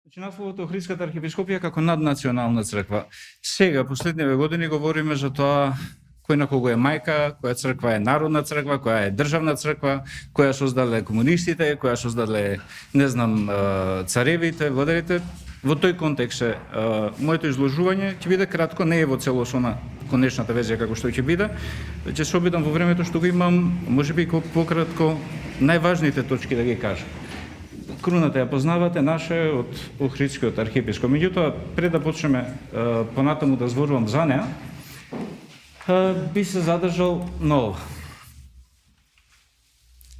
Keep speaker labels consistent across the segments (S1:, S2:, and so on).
S1: Значи, насловот Охридската архиепископија како наднационална црква. Сега, последниве години, говориме за тоа кој на кого е мајка, која црква е народна црква, која е државна црква, која создале комунистите, која создале, не знам, царевите, владарите. Во тој контекст е моето изложување, ќе биде кратко, не е во целосна конечната верзија како што ќе биде. Ќе се обидам во времето што го имам, можеби пократко, најважните точки да ги кажам. Круната ја познавате, наша е од Охридскиот архиепископ. Меѓутоа, пред да почнеме понатаму да зборувам за неа, би се задржал на ова.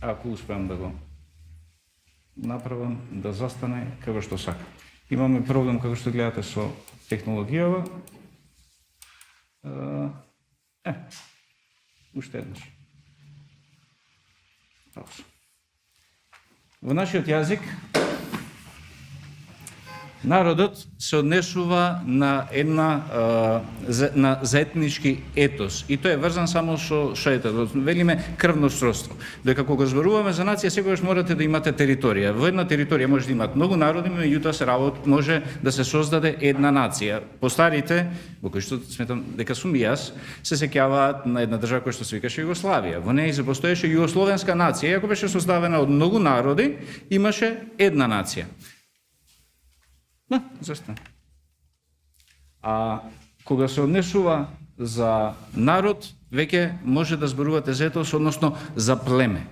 S1: Ако успеам да го направам, да застане како што сака. Имаме проблем, како што гледате, со технологијава. Уште еднаш. Во нашиот јазик, народот се однесува на на заетнички етос. И тој е врзан само со етос. Велиме крвно сродство. Дека кога зборуваме за нација, секогаш морате да имате територија. Во една територија може да имат многу народи, меѓутоа се може да се создаде една нација. Постарите, во кои што сметам дека сум и јас, се сеќаваат на една држава која што се викаше Југославија. Во неја се постоеше југословенска нација, иако беше составена од многу народи, имаше една нација. Зашто? А кога се однесува за народ, веќе може да зборувате за етос, односно за племе.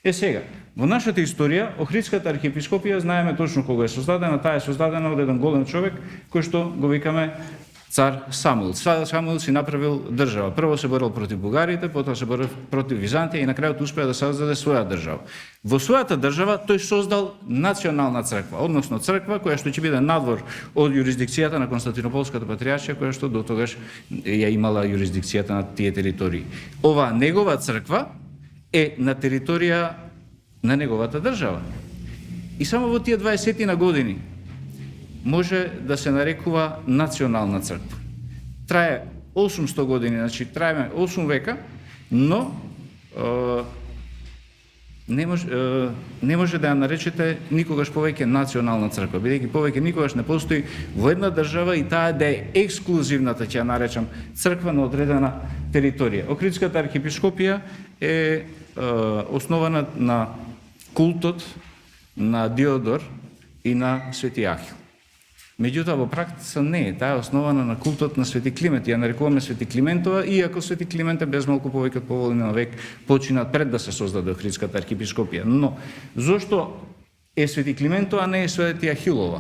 S1: Сега, во нашата историја, Охридската архиепископија, знаеме точно кога е создадена, таа е создадена од еден голем човек, кој што го викаме цар Самуил. Самуил си направил држава. Прво се борил против бугарите, потоа се борил против Византија и на крајот успеа да создаде своја држава. Во својата држава тој создал национална црква, односно црква која што ќе биде надвор од јурисдикцијата на Константинополската патриаршија, која што дотогаш ја имала јурисдикцијата на тие територии. Ова негова црква е на територија на неговата држава. И само во тие 20 на години може да се нарекува национална црква. Трае 800 години, значи траеме 8 века, но не може да ја наречете никогаш повеќе национална црква, бидејќи повеќе никогаш не постои во една држава и таа да е ексклузивната, ќе ја наречам, црква на одредена територија. Охридската архиепископија е основана на култот на Диодор и на Свети Ахил. Меѓутоа, во практика не е. Таа е основана на култот на Свети Климент. Ја нарекуваме Свети Климентова, иако Свети Климент е без малку повеќе од половина век почина пред да се создаде Охридската архиепископија. Но, зошто е Свети Климентова, а не е Свети Ахилова?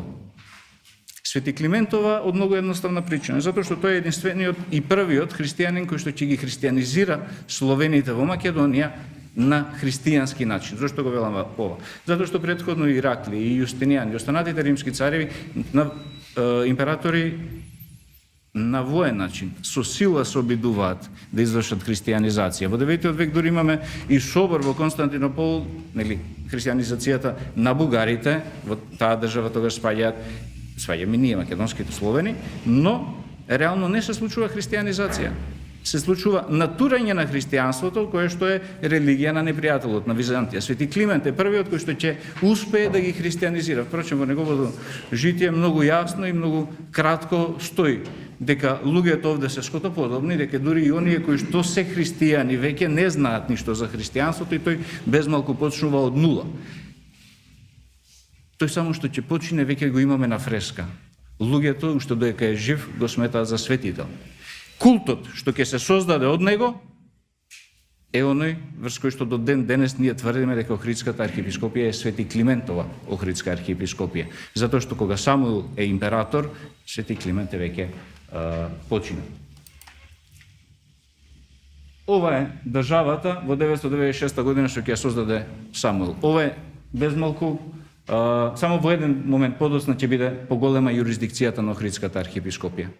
S1: Свети Климентова од многу едноставна причина, затоа што тој е единствениот и првиот христијанин кој што ќе ги христијанизира словените во Македонија на христијански начин. Зошто го велам ова? Затоа што претходно Ираклија и Јустинијан и останатите римски цареви, императори на воен начин, со сила се обидуваат да извршат христијанизација. Во 9 век дори имаме и собор во Константинопол, христијанизацијата на бугарите, во таа држава тогаш спаѓаме ние македонските словени, но реално не се случува христијанизација. Се случува натурање на христијанството, кое што е религија на непријателот, на Византија. Свети Климент е првиот кој што ќе успее да ги христијанизира. Впрочем, во неговото житие многу јасно и многу кратко стои дека луѓето овде се скотоподобни, дека дури и оние кои што се христијани веќе не знаат ништо за христијанството и тој безмалку почнува од нула. Тој само што ќе почине веќе го имаме на фреска. Луѓето, уште додека е жив, го сметаат за светител. Култот што ќе се создаде од него е оној врз кој што до ден денес ние тврдиме дека Охридската архиепископија е Свети Климентова Охридска архиепископија. Затоа што кога Самуил е император, Свети Климент е веќе почина. Ова е државата во 996 година што ќе ја создаде Самуил. Ова е безмалку само во еден момент подоцна ќе биде поголема јурисдикцијата на Охридската архиепископија.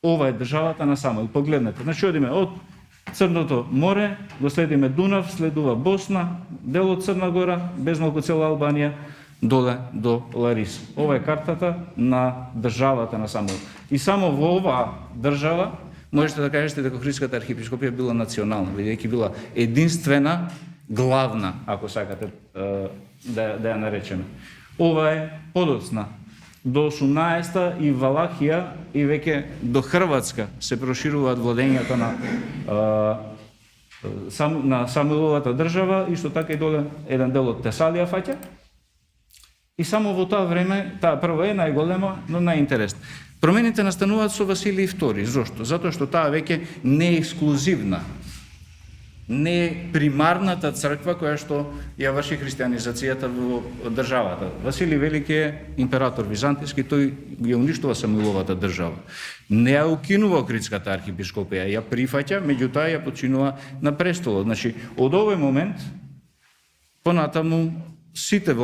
S1: Ова е државата на Самуил. Погледнете, значи одиме од Црното море, го следиме Дунав, следува Босна, дел од Црна Гора, безмалку цела Албанија, доле до Ларис. Ова е картата на државата на Самуил. И само во оваа држава можете да кажете дека Охридската архиепископија била национална, бидејќи била единствена, главна, ако сакате да ја наречеме. Ова е подоцна
S2: до 18-та и Валахија и веќе до Хрватска се прошируваат владењата на Самуиловата држава, исто така и доле еден дел од Тесалија фаќа. И само во тоа време, таа прва е најголема, но најинтересна. Промените настануваат со Василий II. Зошто? Затоа што таа веќе не е ексклузивна. Не е примарната црква која што ја врши христијанизацијата во државата. Василий Велики е император византиски, тој ја уништува Самуиловата држава. Не ја укинува Охридската архиепископија, ја прифаќа, меѓутоа ја починува на престолот. Значи, од овој момент, понатаму, сите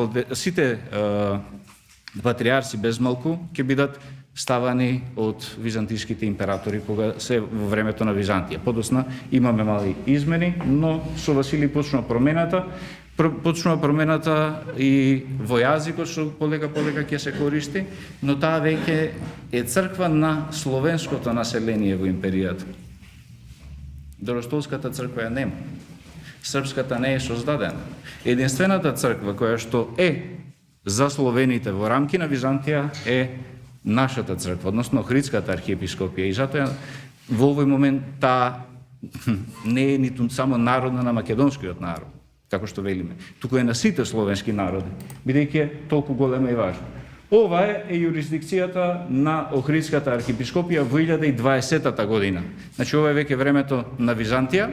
S2: патриарси без малку ќе бидат ставани од византиските императори кога се во времето на Византија. Подосна имаме мали измени, но со Василий почнува промената и во јазикот што полека ќе се користи, но таа веќе е црква на словенското население во империјата. Доростолската црква ја нема. Српската не е создадена. Единствената црква која што е за словените во рамки на Византија е нашата црква, односно Охридската архиепископија. И затоа во овој момент таа не е ниту само народна на македонскиот народ, како што велиме, туку е на сите словенски народи, бидејќи е толку голема и важна. Ова е юрисдикцијата на Охридската архиепископија во 1020 година. Значи, ова е веќе времето на Византија.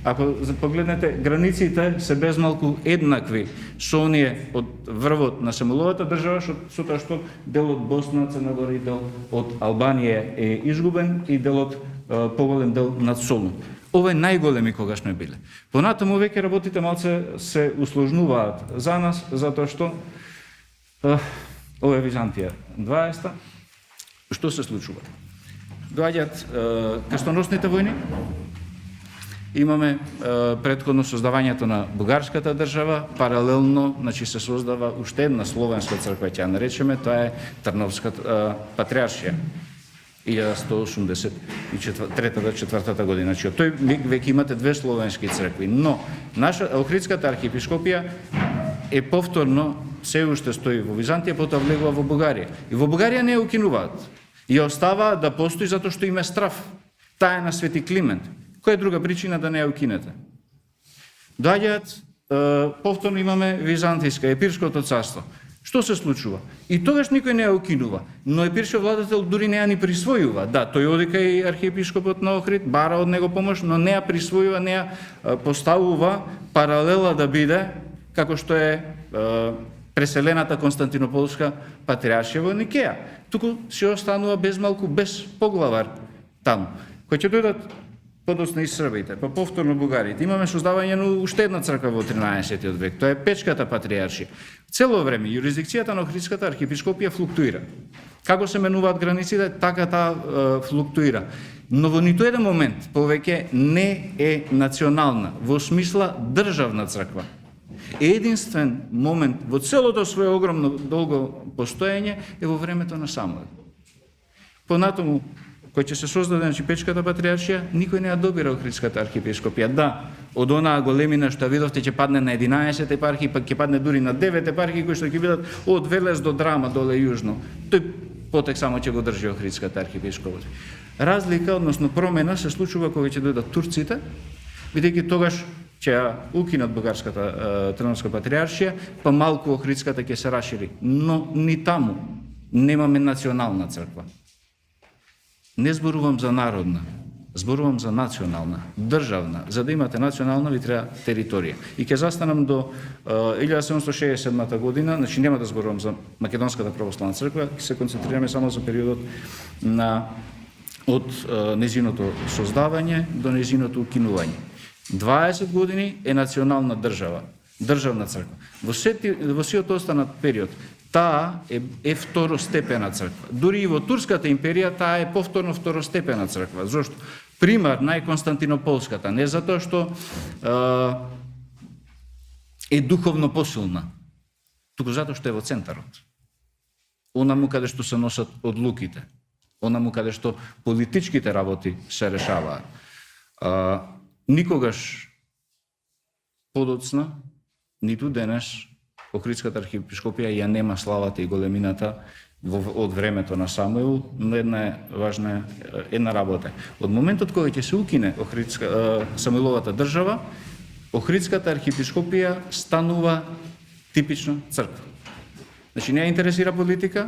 S2: Ако погледнете, границите се безмалку еднакви со оние од врвот на Самуиловата држава, со тоа што делот Босна, Црна Гора и дел од Албанија е изгубен и делот поголем дел над Солун. Ова е најголеми кога сме биле. Понатаму веќе работите малце се усложнуваат за нас, затоа што ова е Византија 20-та. Што се случува? Доаѓаат крстоносните војни. Имаме претходно создавањето на бугарската држава, паралелно, значи се создава уште една словенска црква, ќе ја наречеме, тоа е Трновската патриаршија, 1183-4 година. Значи, од тој веќе имате две словенски цркви, но наша Охридската архиепископија е повторно се уште стои во Византија, потоа влегува во Бугарија. И во Бугарија не ја укинуваат. Ја оставаат да постои затоа што има страв. Таа е на Свети Климент. Која е друга причина да не ја укинете? Доаѓаат, повторно имаме Византијска, Епирското царство. Што се случува? И тогаш никој не ја укинува, но епирскиот владетел дури не ја ни присвојува. Да, тој оди кај архиепископот на Охрид, бара од него помош, но не ја присвојува, не ја поставува паралела да биде како што е преселената Константинополска патриаршија во Никеја. Туку се останува безмалку без поглавар таму. Кој ќе дојдат подосна и србите, па повторно бугарите. Имаме создавање на уште една црква во 13 век, тоа е Печката патриаршија. Цело време юрисдикцијата на Охридската архиепископија флуктуира. Како се менуваат границите, така таа флуктуира. Но во ниту еден момент повеќе не е национална, во смисла државна црква. Единствен момент во целото свое огромно долго постоење е во времето на Самуил. Понатаму, кој ќе се создаде, значи, Печката патриаршија, никој не ја добира Охридската архиепископија. Да, од онаа големина што видовте ќе падне на 11 епархии, па ќе падне дури на 9 епархии, кои што ќе бидат од Велес до Драма, доле јужно. Тој потек само ќе го држи Охридската архиепископија. Разлика, односно промена, се случува кога ќе дојдат турците, бидејќи тогаш ќе ја укинат бугарската Трновска патриаршија, па малку Охридската ќе се расшири. Но ни таму немаме национална црква. Не зборувам за народна, зборувам за национална, државна. За да имате национална, ви треба територија. И ќе застанам до 1767 година, значи нема да зборувам за Македонската православна црква, ќе се концентрираме само за периодот од незиното создавање до незиното укинување. 20 години е национална држава, државна црква. Во сиот останат период, таа е второстепена црква. Дури и во Турската империја таа е повторно второстепена црква. Зошто? Примарна е Константинополската, не затоа што е духовно посилна, туку затоа што е во центарот. Онаму каде што се носат одлуките, онаму каде што политичките работи се решаваат. Никогаш подоцна, ниту денес, Охридската архиепископија ја нема славата и големината од времето на Самуил, но една работа. Од моментот кога ќе се укине Самуиловата држава, Охридската архиепископија станува типична црква. Значи, не ја интересира политика,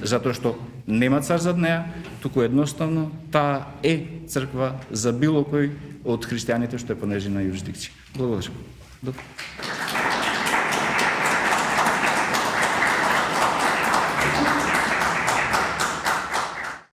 S2: затоа што нема цар зад неа, туку едноставно таа е црква за било кој од христијаните што е по нејзина јурисдикција. Благодарам.